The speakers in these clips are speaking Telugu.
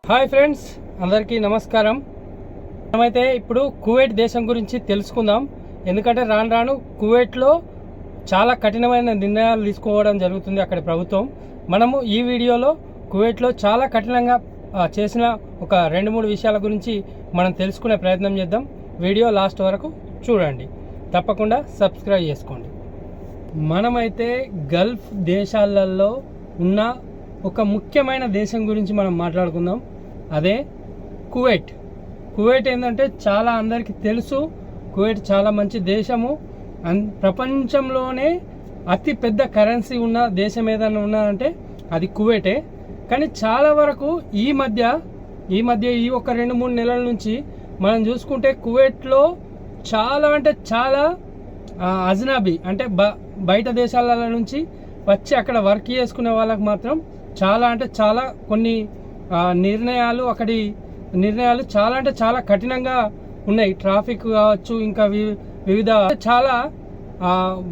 హాయ్ ఫ్రెండ్స్, అందరికీ నమస్కారం. మనమైతే ఇప్పుడు కువైట్ దేశం గురించి తెలుసుకుందాం. ఎందుకంటే రాను రాను కువైట్లో చాలా కఠినమైన నిర్ణయాలు తీసుకోవడం జరుగుతుంది అక్కడి ప్రభుత్వం. మనము ఈ వీడియోలో కువైట్లో చాలా కఠినంగా చేసిన ఒక 2-3 విషయాల గురించి మనం తెలుసుకునే ప్రయత్నం చేద్దాం. వీడియో లాస్ట్ వరకు చూడండి, తప్పకుండా సబ్స్క్రైబ్ చేసుకోండి. మనమైతే గల్ఫ్ దేశాలలో ఉన్న ఒక ముఖ్యమైన దేశం గురించి మనం మాట్లాడుకుందాం. అదే కువైట్. కువైట్ ఏంటంటే చాలా అందరికీ తెలుసు, కువైట్ చాలా మంచి దేశము. ప్రపంచంలోనే అతి పెద్ద కరెన్సీ ఉన్న దేశం ఏదైనా ఉన్నదంటే అది కువైటే. కానీ చాలా వరకు ఈ మధ్య ఈ ఒక 2-3 నెలల నుంచి మనం చూసుకుంటే కువైట్లో చాలా అంటే చాలా అజ్నాబీ అంటే బయట దేశాల నుంచి వచ్చి అక్కడ వర్క్ చేసుకునే వాళ్ళకి మాత్రం చాలా అంటే చాలా కొన్ని అక్కడి నిర్ణయాలు చాలా అంటే చాలా కఠినంగా ఉన్నాయి. ట్రాఫిక్ కావచ్చు, ఇంకా వివిధ చాలా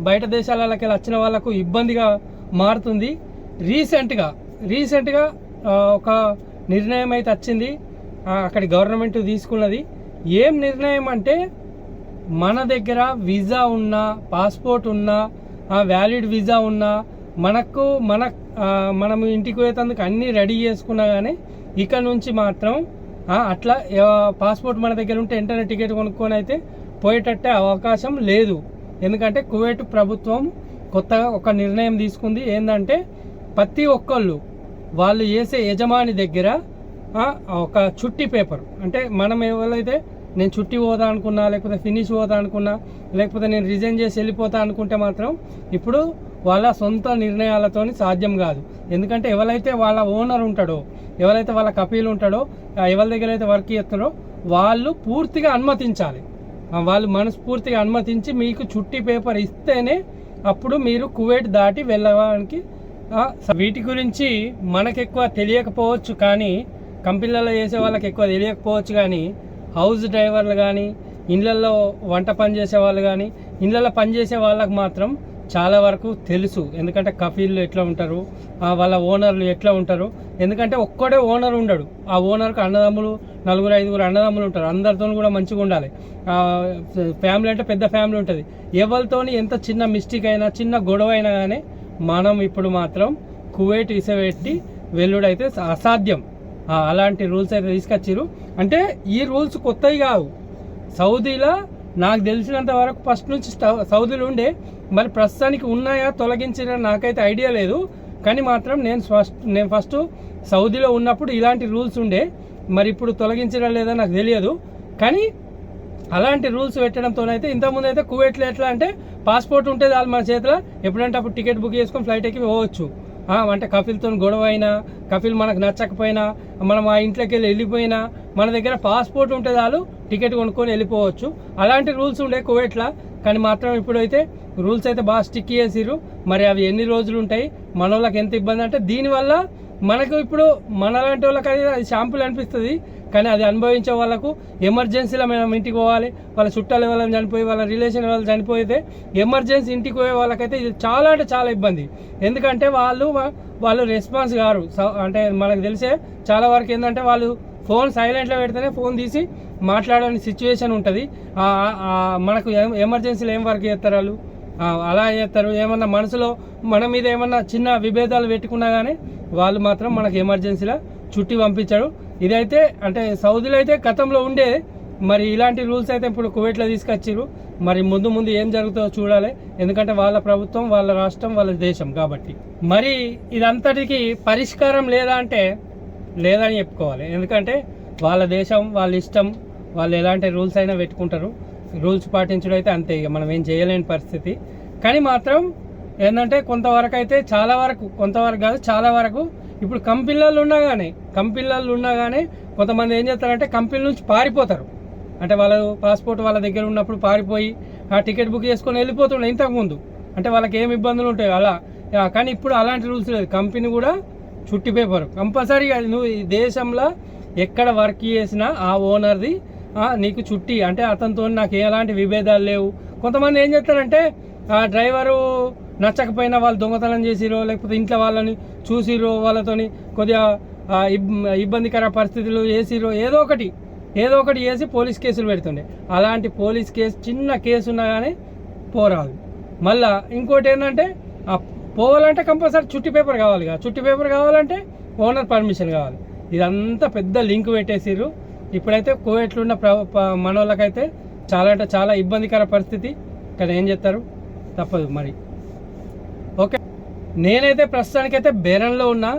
బయట దేశాలకి వచ్చిన వాళ్ళకు ఇబ్బందిగా మారుతుంది. రీసెంట్గా ఒక నిర్ణయం అయితే వచ్చింది, అక్కడి గవర్నమెంట్ తీసుకున్నది. ఏం నిర్ణయం అంటే, మన దగ్గర వీసా ఉన్నా, పాస్పోర్ట్ ఉన్నా, వ్యాలిడ్ వీసా ఉన్నా, మనము ఇంటికి పోయేందుకు అన్నీ రెడీ చేసుకున్నా కానీ ఇక్కడ నుంచి మాత్రం అట్లా పాస్పోర్ట్ మన దగ్గర ఉంటే వెంటనే టికెట్ కొనుక్కొని అయితే పోయేటట్టే అవకాశం లేదు. ఎందుకంటే కువైట్ ప్రభుత్వం కొత్తగా ఒక నిర్ణయం తీసుకుంది. ఏంటంటే ప్రతి ఒక్కళ్ళు వాళ్ళు చేసే యజమాని దగ్గర ఒక చుట్టి పేపర్, అంటే మనం ఎవరైతే నేను చుట్టి పోదా అనుకున్నా, లేకపోతే ఫినిష్ పోదా అనుకున్నా, లేకపోతే నేను రిజైన్ చేసి వెళ్ళిపోతా అనుకుంటే మాత్రం ఇప్పుడు వాళ్ళ సొంత నిర్ణయాలతో సాధ్యం కాదు. ఎందుకంటే ఎవరైతే వాళ్ళ ఓనర్ ఉంటాడో, ఎవరైతే వాళ్ళ కపీలు ఉంటాడో, ఎవరి దగ్గర అయితే వర్క్ చేస్తారో వాళ్ళు పూర్తిగా అనుమతించాలి. వాళ్ళు మనస్ఫూర్తిగా అనుమతించి మీకు చుట్టి పేపర్ ఇస్తేనే అప్పుడు మీరు కువైట్ దాటి వెళ్ళడానికి. వీటి గురించి మనకు ఎక్కువ తెలియకపోవచ్చు, కానీ కంపెనీలలో చేసే వాళ్ళకి ఎక్కువ తెలియకపోవచ్చు. కానీ హౌస్ డ్రైవర్లు కానీ, ఇళ్ళల్లో వంట పని చేసే వాళ్ళు కానీ, ఇళ్ళల్లో పనిచేసే వాళ్ళకి మాత్రం చాలా వరకు తెలుసు. ఎందుకంటే కఫీళ్ళు ఎట్లా ఉంటారు, వాళ్ళ ఓనర్లు ఎట్లా ఉంటారు. ఎందుకంటే ఒక్కడే ఓనర్ ఉండడు, ఆ ఓనర్కి అన్నదమ్ములు 4-5 అన్నదమ్ములు ఉంటారు. అందరితో కూడా మంచిగా ఉండాలి. ఫ్యామిలీ అంటే పెద్ద ఫ్యామిలీ ఉంటుంది. ఎవరితోని ఎంత చిన్న మిస్టేక్ అయినా, చిన్న గొడవ అయినా కానీ మనం ఇప్పుడు మాత్రం కువైట్ ఇసబెట్టి వెళ్ళుడైతే అసాధ్యం. అలాంటి రూల్స్ అయితే తీసుకొచ్చారు. అంటే ఈ రూల్స్ కొత్తవి కావు. సౌదీలో నాకు తెలిసినంత వరకు ఫస్ట్ నుంచి సౌదీలో ఉండే, మరి ప్రస్తుతానికి ఉన్నాయా తొలగించిన నాకైతే ఐడియా లేదు. కానీ మాత్రం నేను ఫస్ట్ సౌదీలో ఉన్నప్పుడు ఇలాంటి రూల్స్ ఉండే, మరి ఇప్పుడు తొలగించడం లేదా నాకు తెలియదు. కానీ అలాంటి రూల్స్ పెట్టడంతోనైతే ఇంతకుముందు అయితే కువైట్లో ఎట్లా అంటే పాస్పోర్ట్ ఉంటే చాలు మన చేతిలో, ఎప్పుడంటే అప్పుడు టికెట్ బుక్ చేసుకొని ఫ్లైట్ ఎక్కి పోవచ్చు. అంటే కఫీల్తో గొడవ అయినా, కఫీల్ మనకు నచ్చకపోయినా, మనం ఆ ఇంట్లోకి వెళ్ళిపోయినా మన దగ్గర పాస్పోర్ట్ ఉంటే చాలు టికెట్ కొనుక్కొని వెళ్ళిపోవచ్చు. అలాంటి రూల్స్ ఉండే కువైట్లో. కానీ మాత్రం ఇప్పుడైతే రూల్స్ అయితే బాగా స్టిక్ చేసిర్రు. మరి అవి ఎన్ని రోజులు ఉంటాయి, మన వాళ్ళకి ఎంత ఇబ్బంది అంటే, దీనివల్ల మనకు ఇప్పుడు మనలాంటి వాళ్ళకి అది షాంపుల్ అనిపిస్తుంది. కానీ అది అనుభవించే వాళ్ళకు ఎమర్జెన్సీలో మనం ఇంటికి పోవాలి, వాళ్ళ చుట్టాలు వాళ్ళని చనిపోయి, వాళ్ళ రిలేషన్ వాళ్ళు చనిపోయితే ఎమర్జెన్సీ ఇంటికి పోయే వాళ్ళకైతే ఇది చాలా అంటే చాలా ఇబ్బంది. ఎందుకంటే వాళ్ళు రెస్పాన్స్ కారు. అంటే మనకు తెలిసే చాలా వరకు ఏంటంటే వాళ్ళు ఫోన్ సైలెంట్లో పెడితేనే ఫోన్ తీసి మాట్లాడని సిచ్యువేషన్ ఉంటుంది. మనకు ఎమర్జెన్సీలో ఏం వర్క్ చేస్తారు వాళ్ళు, అలా చేస్తారు. ఏమన్నా మనసులో మన మీద ఏమన్నా చిన్న విభేదాలు పెట్టుకున్నా కానీ వాళ్ళు మాత్రం మనకు ఎమర్జెన్సీలో చుట్టి పంపించాడు. ఇదైతే అంటే సౌదీలో అయితే గతంలో ఉండే, మరి ఇలాంటి రూల్స్ అయితే ఇప్పుడు కువైట్లో తీసుకొచ్చారు. మరి ముందు ఏం జరుగుతుందో చూడాలి. ఎందుకంటే వాళ్ళ ప్రభుత్వం, వాళ్ళ రాష్ట్రం, వాళ్ళ దేశం కాబట్టి. మరి ఇదంతటికి పరిష్కారం లేదా అంటే లేదని చెప్పుకోవాలి. ఎందుకంటే వాళ్ళ దేశం, వాళ్ళ ఇష్టం, వాళ్ళు ఎలాంటి రూల్స్ అయినా పెట్టుకుంటారు. రూల్స్ పాటించడం అయితే అంతే, ఇక మనం ఏం చేయలేని పరిస్థితి. కానీ మాత్రం ఏంటంటే కొంతవరకు అయితే కొంతవరకు కాదు చాలా వరకు ఇప్పుడు కంపెనీలలో ఉన్నా కానీ కొంతమంది ఏం చేస్తారంటే కంపెనీ నుంచి పారిపోతారు. అంటే వాళ్ళ పాస్పోర్ట్ వాళ్ళ దగ్గర ఉన్నప్పుడు పారిపోయి ఆ టికెట్ బుక్ చేసుకొని వెళ్ళిపోతుండే ఇంతకుముందు. అంటే వాళ్ళకి ఏమి ఇబ్బందులు ఉంటాయి అలా. కానీ ఇప్పుడు అలాంటి రూల్స్ లేదు. కంపెనీ కూడా చుట్టి పేపర్ కంపల్సరీగా నువ్వు ఈ దేశంలో ఎక్కడ వర్క్ చేసినా ఆ ఓనర్ది నీకు చుట్టి, అంటే అతనితో నాకు ఎలాంటి విభేదాలు లేవు. కొంతమంది ఏం చేస్తారంటే డ్రైవరు నచ్చకపోయినా వాళ్ళు దొంగతనం చేసిరో, లేకపోతే ఇంట్లో వాళ్ళని చూసిరో, వాళ్ళతోని కొద్దిగా ఇబ్బందికర పరిస్థితులు వేసిరో ఏదో ఒకటి వేసి పోలీస్ కేసులు పెడుతుండే. అలాంటి పోలీస్ కేసు చిన్న కేసు ఉన్నా కానీ పోరాదు. మళ్ళీ ఇంకోటి ఏంటంటే పోవాలంటే కంపల్సరీ చుట్టి పేపర్ కావాలంటే ఓనర్ పర్మిషన్ కావాలి. ఇదంతా పెద్ద లింక్ పెట్టేసిర్రు. ఇప్పుడైతే కువైట్లో ఉన్న మన వాళ్ళకైతే చాలా అంటే చాలా ఇబ్బందికర పరిస్థితి. ఇక్కడ ఏం చేస్తారు, తప్పదు మరి. ఓకే, నేనైతే ప్రస్తుతానికైతే బేరంలో ఉన్నా.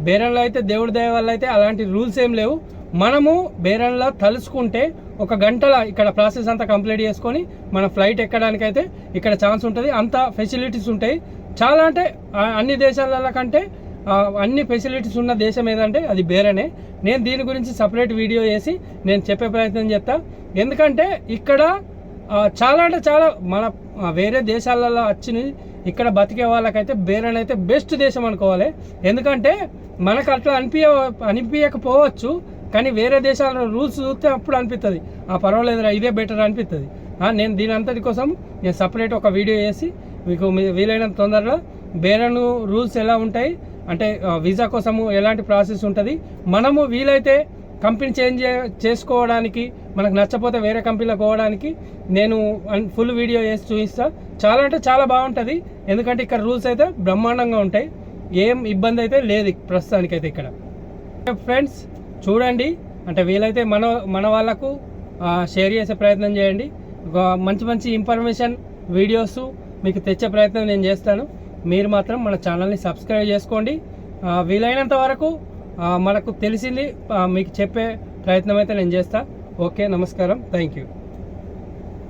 బేరంలో అయితే దేవుడి దయ వల్ల అయితే అలాంటి రూల్స్ ఏం లేవు. మనము బేరంలో తలుచుకుంటే 1 గంటలో ఇక్కడ ప్రాసెస్ అంతా కంప్లీట్ చేసుకొని మన ఫ్లైట్ ఎక్కడానికైతే ఇక్కడ ఛాన్స్ ఉంటుంది. అంత ఫెసిలిటీస్ ఉంటాయి. చాలా అంటే అన్ని దేశాల కంటే అన్ని ఫెసిలిటీస్ ఉన్న దేశం ఏదంటే అది బేరనే. నేను దీని గురించి సపరేట్ వీడియో చేసి నేను చెప్పే ప్రయత్నం చేస్తా. ఎందుకంటే ఇక్కడ చాలా అంటే చాలా మన వేరే దేశాలలో వచ్చి ఇక్కడ బతికే వాళ్ళకైతే బేరన్ అయితే బెస్ట్ దేశం అనుకోవాలి. ఎందుకంటే మనకు అట్లా అనిపించకపోవచ్చు, కానీ వేరే దేశాల రూల్స్ చూస్తే అప్పుడు అనిపిస్తుంది పర్వాలేదురా ఇదే బెటర్ అనిపిస్తుంది. నేను దీని అంతటి కోసం నేను సపరేట్ ఒక వీడియో చేసి మీకు వీలైనంత తొందరలో బేరన్ రూల్స్ ఎలా ఉంటాయి అంటే వీసా కోసము ఎలాంటి ప్రాసెస్ ఉంటుంది, మనము వీలైతే కంపెనీ చేంజ్ చేసుకోవడానికి మనకు నచ్చపోతే వేరే కంపెనీలో పోవడానికి నేను ఫుల్ వీడియో చేసి చూపిస్తాను. చాలా అంటే చాలా బాగుంటుంది. ఎందుకంటే ఇక్కడ రూల్స్ అయితే బ్రహ్మాండంగా ఉంటాయి. ఏం ఇబ్బంది అయితే లేదు ప్రస్తుతానికైతే ఇక్కడ. ఫ్రెండ్స్ చూడండి, అంటే వీలైతే మన వాళ్ళకు షేర్ చేసే ప్రయత్నం చేయండి. మంచి ఇన్ఫర్మేషన్ వీడియోస్ మీకు తెచ్చే ప్రయత్నం నేను చేస్తాను. మీరు మాత్రం మన ఛానల్ని సబ్స్క్రైబ్ చేసుకోండి. వీలైనంత వరకు మనకు తెలిసింది మీకు చెప్పే ప్రయత్నం అయితే నేను చేస్తాను. ఓకే, నమస్కారం, థ్యాంక్ యూ.